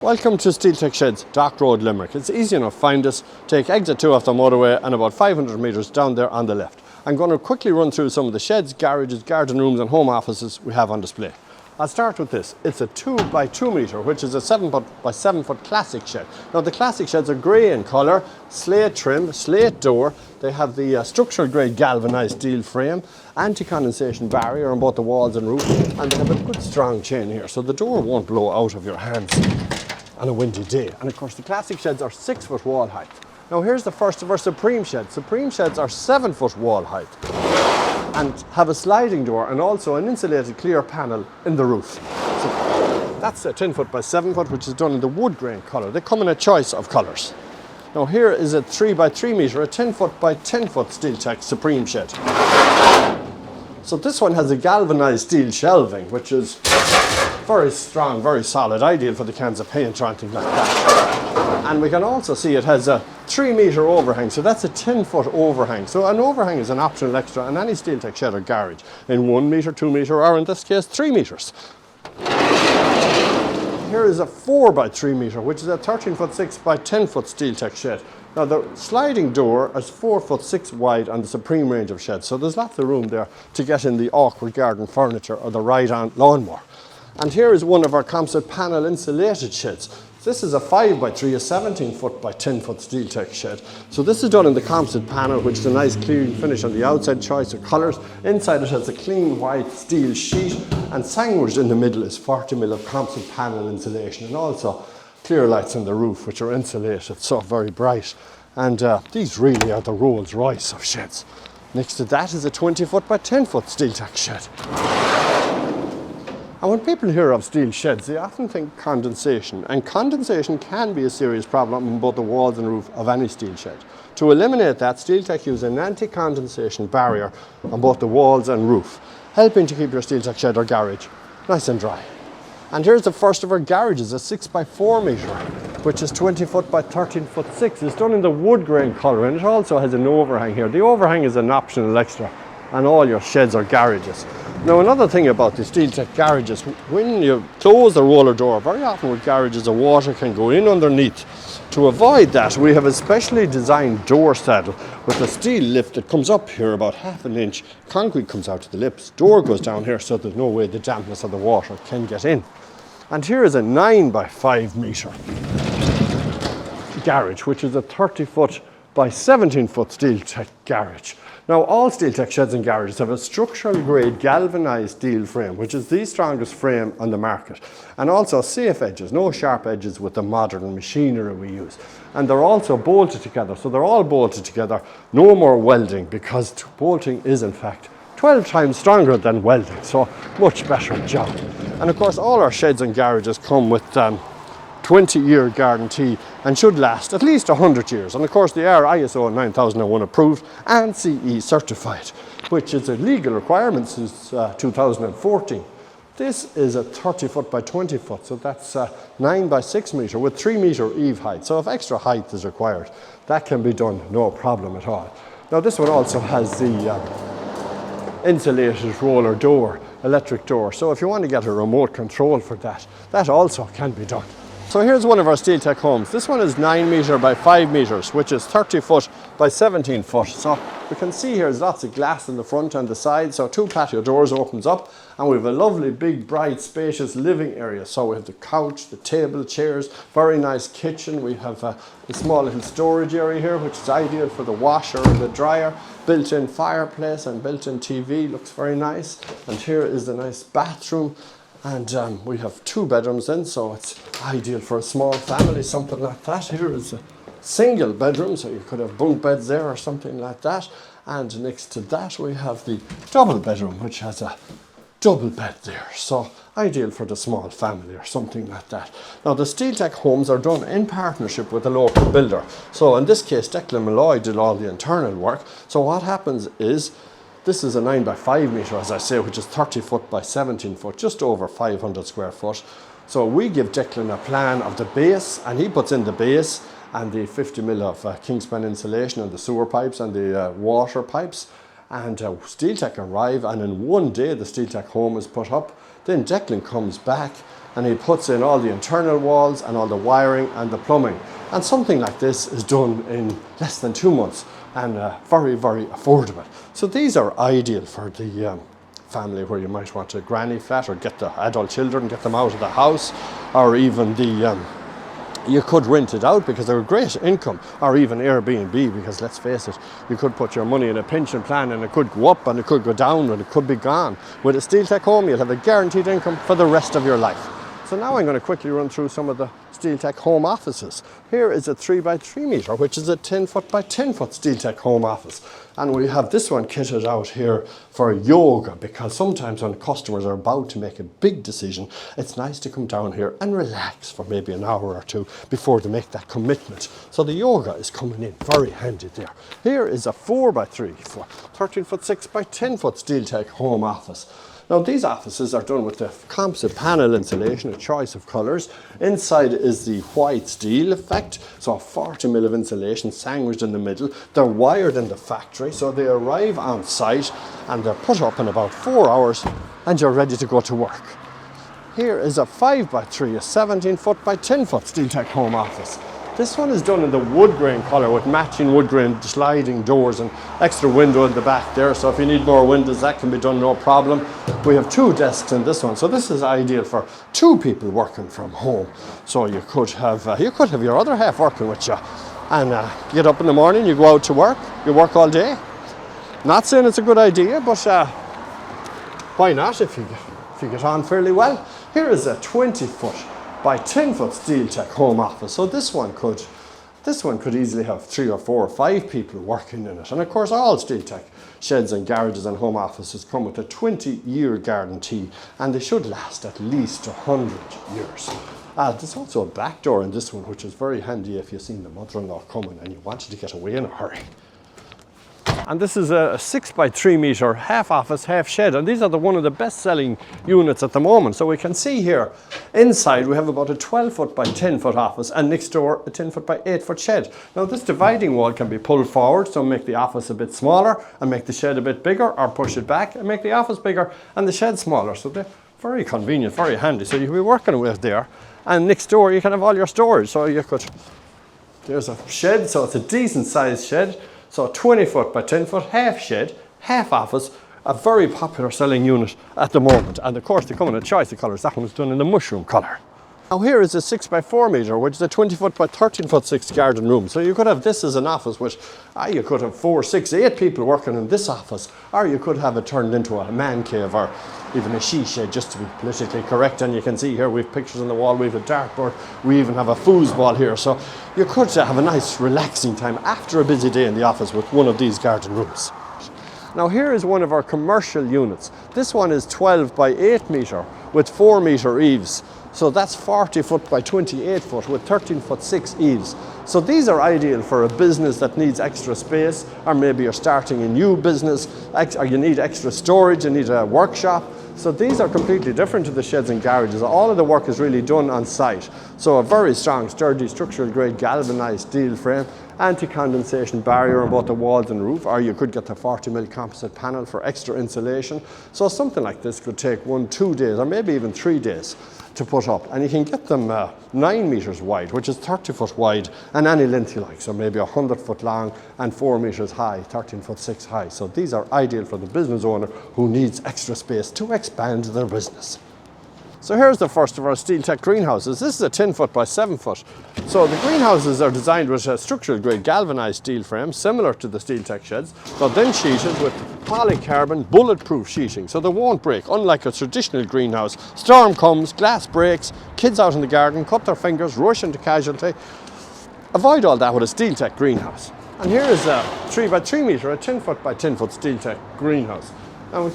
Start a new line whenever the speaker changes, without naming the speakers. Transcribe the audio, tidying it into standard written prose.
Welcome to Steeltech Sheds, Dock Road, Limerick. It's easy enough, find us, take exit 2 off the motorway and about 500 metres down there on the left. I'm going to quickly run through some of the sheds, garages, garden rooms and home offices we have on display. I'll start with this. It's a 2 by 2 metre, which is a 7 foot by 7 foot classic shed. Now the classic sheds are grey in colour, slate trim, slate door. They have the structural grade galvanised steel frame, anti-condensation barrier on both the walls and roof, and they have a good strong chain here, so the door won't blow out of your hands on a windy day. And of course the classic sheds are 6 foot wall height. Now here's the first of our Supreme sheds. Supreme sheds are 7 foot wall height and have a sliding door and also an insulated clear panel in the roof. So that's a 10 foot by 7 foot, which is done in the wood grain colour. They come in a choice of colours. Now here is a 3 by 3 metre, a 10 foot by 10 foot Steeltech Supreme shed. So this one has a galvanised steel shelving, which is very strong, very solid, ideal for the cans of paint or anything like that. And we can also see it has a 3 metre overhang, so that's a 10 foot overhang. So an overhang is an optional extra in any Steeltech shed or garage in 1 metre, 2 metre, or in this case 3 metres. Here is a 4 by 3 metre, which is a 13 foot 6 by 10 foot Steeltech shed. Now the sliding door is 4 foot 6 wide on the Supreme range of sheds, so there's lots of room there to get in the awkward garden furniture or the ride-on lawnmower. And here is one of our composite panel insulated sheds. This is a 5 by 3, a 17 foot by 10 foot Steeltech shed. So this is done in the composite panel, which is a nice clean finish on the outside, choice of colours. Inside it has a clean white steel sheet, and sandwiched in the middle is 40 mm of composite panel insulation, and also clear lights on the roof, which are insulated, so very bright. And these really are the Rolls Royce of sheds. Next to that is a 20 foot by 10 foot Steeltech shed. And when people hear of steel sheds, they often think condensation, and condensation can be a serious problem on both the walls and roof of any steel shed. To eliminate that, Steeltech use an anti-condensation barrier on both the walls and roof, helping to keep your Steeltech shed or garage nice and dry. And here's the first of our garages, a 6 by 4 metre, which is 20 foot by 13 foot 6. It's done in the wood grain colour, and it also has an overhang here. The overhang is an optional extra on all your sheds or garages. Now another thing about the Steeltech garages, when you close the roller door, very often with garages the water can go in underneath. To avoid that, we have a specially designed door saddle with a steel lift that comes up here about ½ an inch. Concrete comes out to the lips, door goes down here, so there's no way the dampness of the water can get in. And here is a 9 by 5 metre garage, which is a 30 foot by 17 foot Steeltech garage. Now all Steeltech sheds and garages have a structural grade galvanised steel frame, which is the strongest frame on the market, and also safe edges, no sharp edges with the modern machinery we use. And they're also bolted together, so they're all bolted together, no more welding, because bolting is in fact 12 times stronger than welding, so much better job. And of course all our sheds and garages come with 20-year guarantee and should last at least 100 years. And of course they are ISO 9001 approved and CE certified, which is a legal requirement since 2014. This is a 30 foot by 20 foot, so that's 9 by 6 metre with 3 metre eave height. So if extra height is required, that can be done, no problem at all. Now this one also has the insulated roller door, electric door. So if you want to get a remote control for that, that also can be done. So here's one of our Steeltech Homes. This one is 9 metre by 5 metres, which is 30 foot by 17 foot. So we can see here there's lots of glass in the front and the side, so 2 patio doors opens up, and we have a lovely big bright spacious living area. So we have the couch, the table, chairs, very nice kitchen. We have a small little storage area here, which is ideal for the washer and the dryer, built-in fireplace and built-in TV, looks very nice. And here is the nice bathroom. And we have 2 bedrooms in, so it's ideal for a small family, something like that. Here is a single bedroom, so you could have bunk beds there or something like that. And next to that we have the double bedroom, which has a double bed there, so ideal for the small family or something like that. Now the Steeltech Homes are done in partnership with a local builder. So in this case Declan Malloy did all the internal work. So what happens is, this is a 9 by 5 metre, as I say, which is 30 foot by 17 foot, just over 500 square foot. So we give Declan a plan of the base, and he puts in the base and the 50 mm of Kingspan insulation and the sewer pipes and the water pipes. And Steeltech arrive, and in one day the Steeltech home is put up. Then Declan comes back and he puts in all the internal walls and all the wiring and the plumbing. And something like this is done in less than 2 months and very, very affordable. So these are ideal for the family where you might want a granny flat or get the adult children, get them out of the house, or even you could rent it out because they're a great income, or even Airbnb, because let's face it, you could put your money in a pension plan and it could go up and it could go down and it could be gone. With a Steeltech home, you'll have a guaranteed income for the rest of your life. So now I'm going to quickly run through some of the Steeltech home offices. Here is a 3x3 metre, which is a 10 foot by 10 foot Steeltech home office. And we have this one kitted out here for yoga, because sometimes when customers are about to make a big decision, it's nice to come down here and relax for maybe an hour or two before they make that commitment. So the yoga is coming in very handy there. Here is a 4x3 foot, 13 foot 6 by 10 foot Steeltech home office. Now these offices are done with the composite panel insulation, a choice of colours. Inside is the white steel effect, so 40 mil of insulation sandwiched in the middle. They're wired in the factory, so they arrive on site and they're put up in about 4 hours and you're ready to go to work. Here is a 5x3, a 17 foot by 10 foot Steeltech home office. This one is done in the wood grain colour with matching wood grain sliding doors and extra window in the back there. So if you need more windows, that can be done, no problem. We have 2 desks in this one, so this is ideal for 2 people working from home. So you could have your other half working with you, and get up in the morning, you go out to work, you work all day. Not saying it's a good idea, but why not if you get on fairly well. Here is a 20 foot by 10 foot Steeltech home office. So this one could easily have 3 or 4 or 5 people working in it. And of course all Steeltech sheds and garages and home offices come with a 20-year guarantee, and they should last at least 100 years. There's also a back door in this one, which is very handy if you've seen the mother-in-law coming and you wanted to get away in a hurry. And this is a 6x3 metre, half office, half shed. And these are one of the best selling units at the moment. So we can see here, inside we have about a 12 foot by 10 foot office, and next door a 10 foot by 8 foot shed. Now this dividing wall can be pulled forward, so make the office a bit smaller and make the shed a bit bigger, or push it back and make the office bigger and the shed smaller. So they're very convenient, very handy. So you can be working with there, and next door you can have all your storage. So you could, there's a shed, so it's a decent sized shed. So 20 foot by 10 foot, half shed, half office, a very popular selling unit at the moment. And of course they come in a choice of colours. That one is done in the mushroom colour. Now here is a 6x4 metre, which is a 20 foot by 13 foot 6 garden room. So you could have this as an office, which you could have 4, 6, 8 people working in this office, or you could have it turned into a man cave or even a she shed, just to be politically correct. And you can see here we have pictures on the wall, we have a dartboard, we even have a foosball here. So you could have a nice relaxing time after a busy day in the office with one of these garden rooms. Now here is one of our commercial units. This one is 12 by 8 metre with 4 metre eaves. So that's 40 foot by 28 foot with 13 foot 6 eaves. So these are ideal for a business that needs extra space, or maybe you're starting a new business, or you need extra storage, you need a workshop. So these are completely different to the sheds and garages. All of the work is really done on site. So a very strong, sturdy, structural grade galvanized steel frame, anti-condensation barrier on both the walls and roof, or you could get the 40 mil composite panel for extra insulation. So something like this could take 1, 2 days, or maybe even 3 days to put up. And you can get them 9 metres wide, which is 30 foot wide, and any length you like. So maybe 100 foot long and 4 metres high, 13 foot 6 high. So these are ideal for the business owner who needs extra space to expand their business. So here's the first of our Steeltech greenhouses. This is a 10 foot by 7 foot. So the greenhouses are designed with a structural grade galvanized steel frame, similar to the Steeltech sheds. They're then sheeted with polycarbon bulletproof sheeting, so they won't break, unlike a traditional greenhouse. Storm comes, glass breaks, kids out in the garden, cut their fingers, rush into casualty. Avoid all that with a Steeltech greenhouse. And here is a 3x3 metre, a 10 foot by 10 foot Steeltech greenhouse. And we